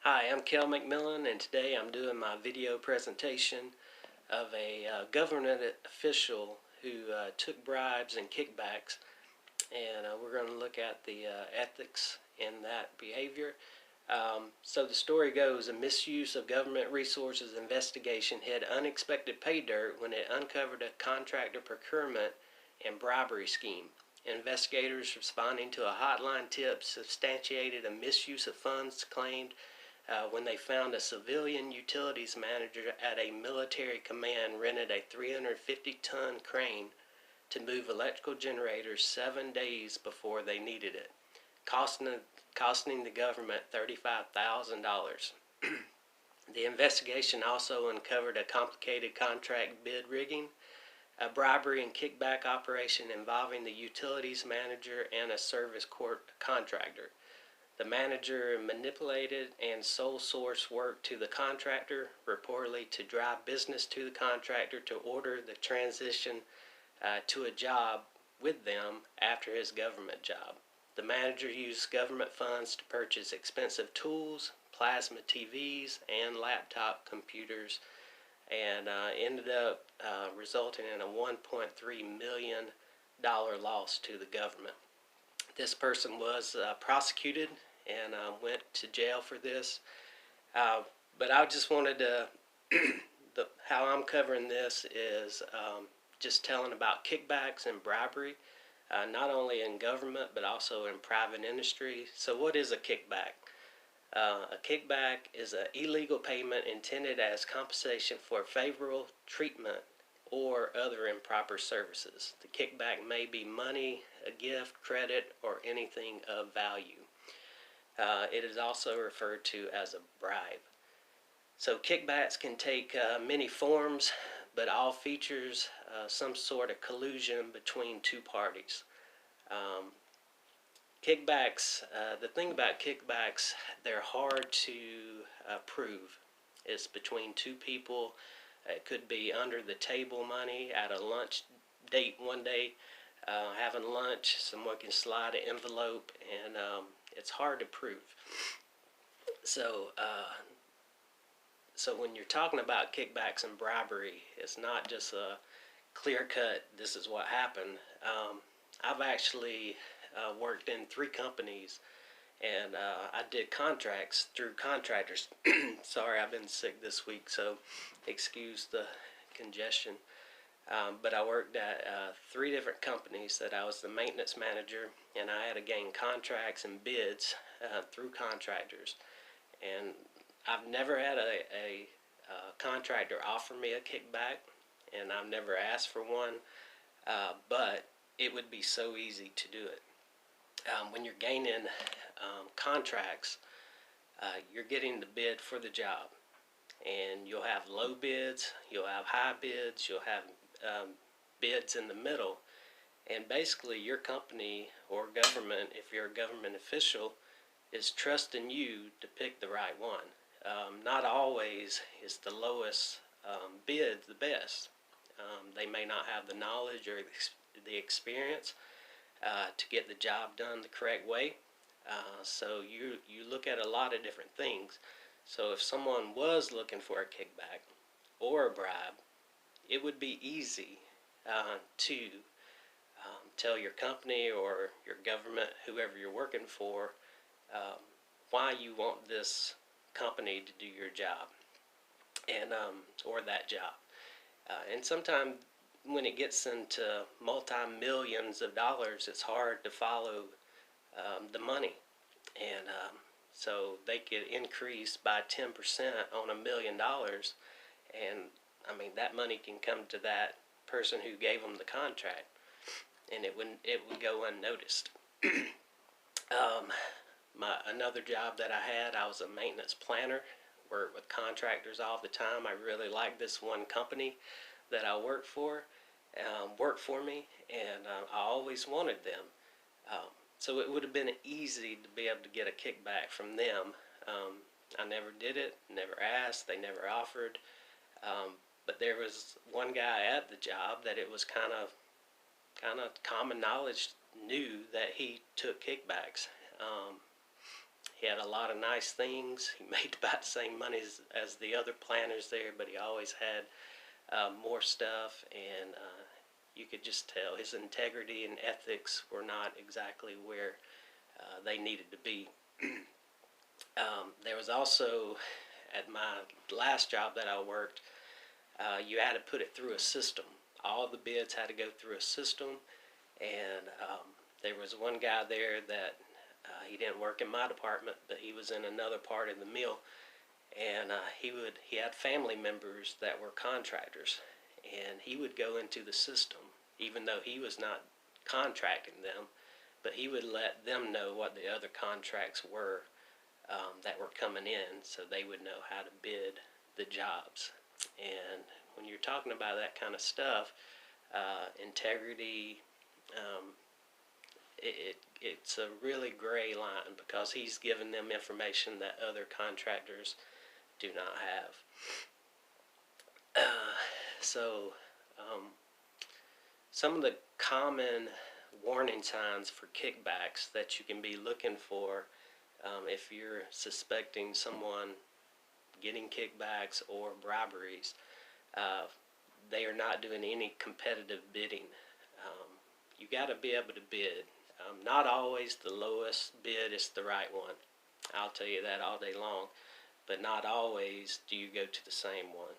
Hi, I'm Kel McMillan, and today I'm doing my video presentation of a government official who took bribes and kickbacks, and we're going to look at the ethics in that behavior. So the story goes, a misuse of government resources investigation hit unexpected pay dirt when it uncovered a contractor procurement and bribery scheme. Investigators responding to a hotline tip substantiated a misuse of funds claimed when they found a civilian utilities manager at a military command rented a 350-ton crane to move electrical generators 7 days before they needed it, costing the government $35,000. The investigation also uncovered a complicated contract bid rigging, a bribery and kickback operation involving the utilities manager and a service court contractor. The manager manipulated and sole source work to the contractor, reportedly to drive business to the contractor to order the transition to a job with them after his government job. The manager used government funds to purchase expensive tools, plasma TVs, and laptop computers, and ended up resulting in a $1.3 million loss to the government. This person was prosecuted and went to jail for this. But I just wanted to, how I'm covering this is just telling about kickbacks and bribery, not only in government but also in private industry. So what is a kickback? A kickback is an illegal payment intended as compensation for favorable treatment or other improper services. The kickback may be money, a gift, credit, or anything of value. It is also referred to as a bribe. So kickbacks can take many forms, but all features some sort of collusion between two parties. Kickbacks, the thing about kickbacks, they're hard to prove. It's between two people. It could be under the table money at a lunch date one day, having lunch. Someone can slide an envelope, and it's hard to prove. So, so when you're talking about kickbacks and bribery, it's not just a clear-cut, this is what happened. I've actually worked in 3 companies, and I did contracts through contractors. Sorry, I've been sick this week, so excuse the congestion. But I worked at 3 different companies that I was the maintenance manager, and I had to gain contracts and bids through contractors. And I've never had a contractor offer me a kickback, and I've never asked for one, but it would be so easy to do it. When you're gaining contracts, you're getting the bid for the job, and you'll have low bids, you'll have high bids, you'll have bids in the middle, and basically your company or government, if you're a government official, is trusting you to pick the right one. Not always is the lowest bid the best. They may not have the knowledge or the experience to get the job done the correct way. So you look at a lot of different things. So if someone was looking for a kickback or a bribe, it would be easy to tell your company or your government, whoever you're working for, why you want this company to do your job, and or that job. And sometimes when it gets into multi-millions of dollars, it's hard to follow the money. And so they could increase by 10% on $1 million, and I mean that money can come to that person who gave them the contract, and it would go unnoticed. Another job that I had, I was a maintenance planner, worked with contractors all the time. I really liked this one company that I worked for me, and I always wanted them. So it would have been easy to be able to get a kickback from them. I never did it, never asked, they never offered. But there was one guy at the job that it was kind of common knowledge, knew that he took kickbacks. He had a lot of nice things. He made about the same money as the other planners there, but he always had more stuff, and you could just tell his integrity and ethics were not exactly where they needed to be. There was also, at my last job that I worked, you had to put it through a system. All the bids had to go through a system, and there was one guy there that he didn't work in my department, but he was in another part of the mill, and he had family members that were contractors, and he would go into the system, even though he was not contracting them, but he would let them know what the other contracts were that were coming in, so they would know how to bid the jobs. And when you're talking about that kind of stuff, integrity, it's a really gray line, because he's giving them information that other contractors do not have. So some of the common warning signs for kickbacks that you can be looking for if you're suspecting someone getting kickbacks or briberies, they are not doing any competitive bidding. You got to be able to bid. Not always the lowest bid is the right one. I'll tell you that all day long. But not always do you go to the same one.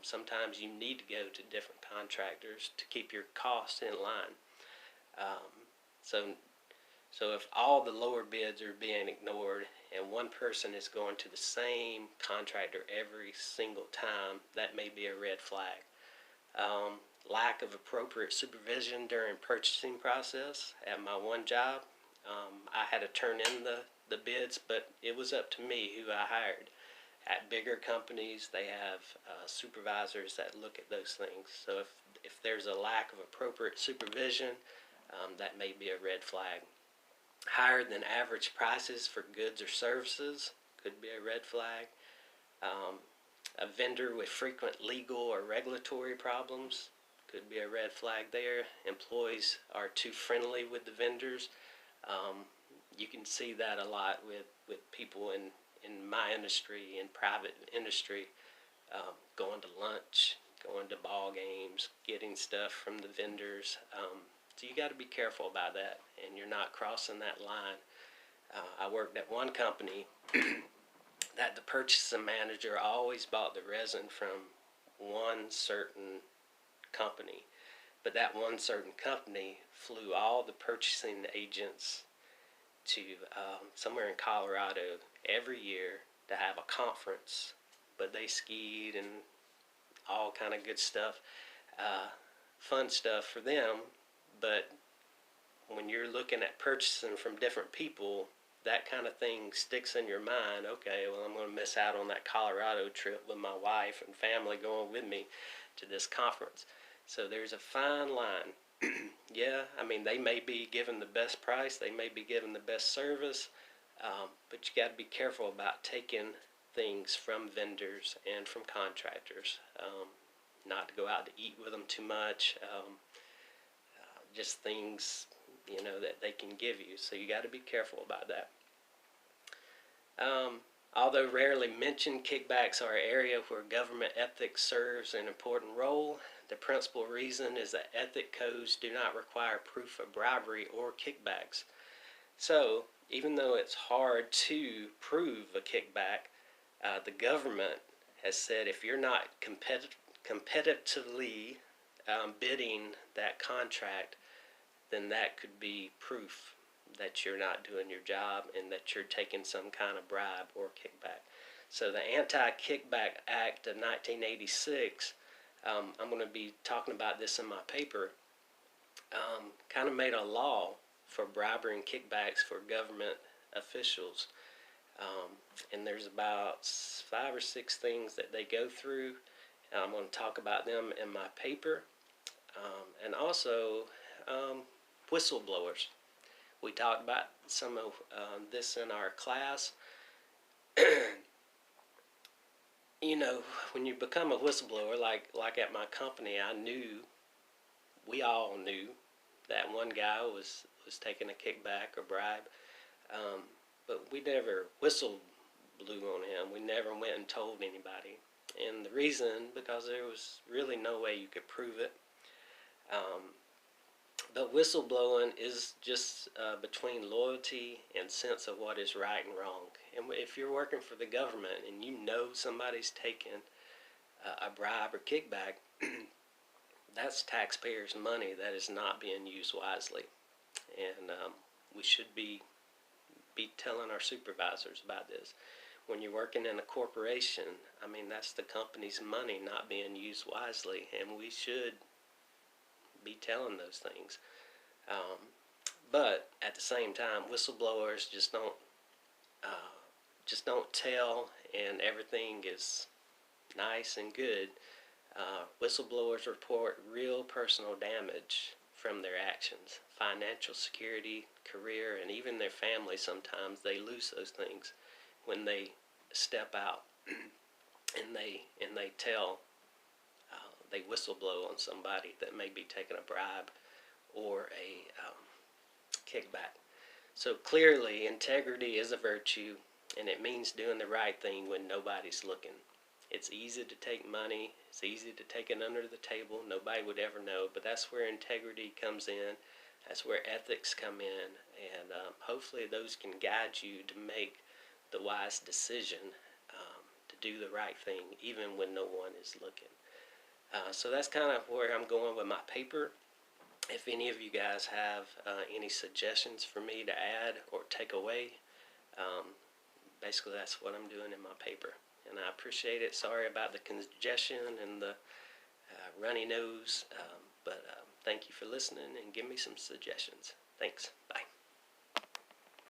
Sometimes you need to go to different contractors to keep your costs in line. So if all the lower bids are being ignored and one person is going to the same contractor every single time, that may be a red flag. Lack of appropriate supervision during purchasing process. At my one job, I had to turn in the bids, but it was up to me who I hired. At bigger companies, they have supervisors that look at those things. So if there's a lack of appropriate supervision, that may be a red flag. Higher than average prices for goods or services could be a red flag. A vendor with frequent legal or regulatory problems could be a red flag there. Employees are too friendly with the vendors. You can see that a lot with people in my industry, in private industry, going to lunch, going to ball games, getting stuff from the vendors. So you got to be careful about that, and you're not crossing that line. I worked at one company that the purchasing manager always bought the resin from one certain company, but that one certain company flew all the purchasing agents to somewhere in Colorado every year to have a conference, but they skied and all kind of good stuff, fun stuff for them. But when you're looking at purchasing from different people, that kind of thing sticks in your mind. Okay, well, I'm going to miss out on that Colorado trip with my wife and family going with me to this conference. So there's a fine line. Yeah, I mean, they may be given the best price, they may be given the best service, but you got to be careful about taking things from vendors and from contractors. Not to go out to eat with them too much. Just things, that they can give you. So you got to be careful about that. Although rarely mentioned, kickbacks are an area where government ethics serves an important role. The principal reason is that ethic codes do not require proof of bribery or kickbacks. So even though it's hard to prove a kickback, the government has said if you're not competitively bidding that contract, then that could be proof that you're not doing your job and that you're taking some kind of bribe or kickback. So the Anti-Kickback Act of 1986, I'm going to be talking about this in my paper, kind of made a law for bribery and kickbacks for government officials. And there's about 5 or 6 things that they go through. And I'm going to talk about them in my paper. And also whistleblowers. We talked about some of this in our class. When you become a whistleblower, like at my company, we all knew that one guy was taking a kickback or bribe. but we never whistle blew on him. We never went and told anybody. And the reason, because there was really no way you could prove it. But whistleblowing is just between loyalty and sense of what is right and wrong. And if you're working for the government and you know somebody's taking a bribe or kickback, that's taxpayers' money that is not being used wisely. And we should be telling our supervisors about this. When you're working in a corporation, I mean, that's the company's money not being used wisely, and we should be telling those things. But at the same time, whistleblowers just don't tell, and everything is nice and good. Whistleblowers report real personal damage from their actions, financial security, career, and even their family. Sometimes they lose those things when they step out and they tell, they whistleblow on somebody that may be taking a bribe or a kickback. So clearly, integrity is a virtue, and it means doing the right thing when nobody's looking. It's easy to take money. It's easy to take it under the table. Nobody would ever know, but that's where integrity comes in. That's where ethics come in, and hopefully those can guide you to make the wise decision to do the right thing, even when no one is looking. So that's kind of where I'm going with my paper. If any of you guys have any suggestions for me to add or take away, basically that's what I'm doing in my paper. And I appreciate it. Sorry about the congestion and the runny nose, but thank you for listening and give me some suggestions. Thanks. Bye.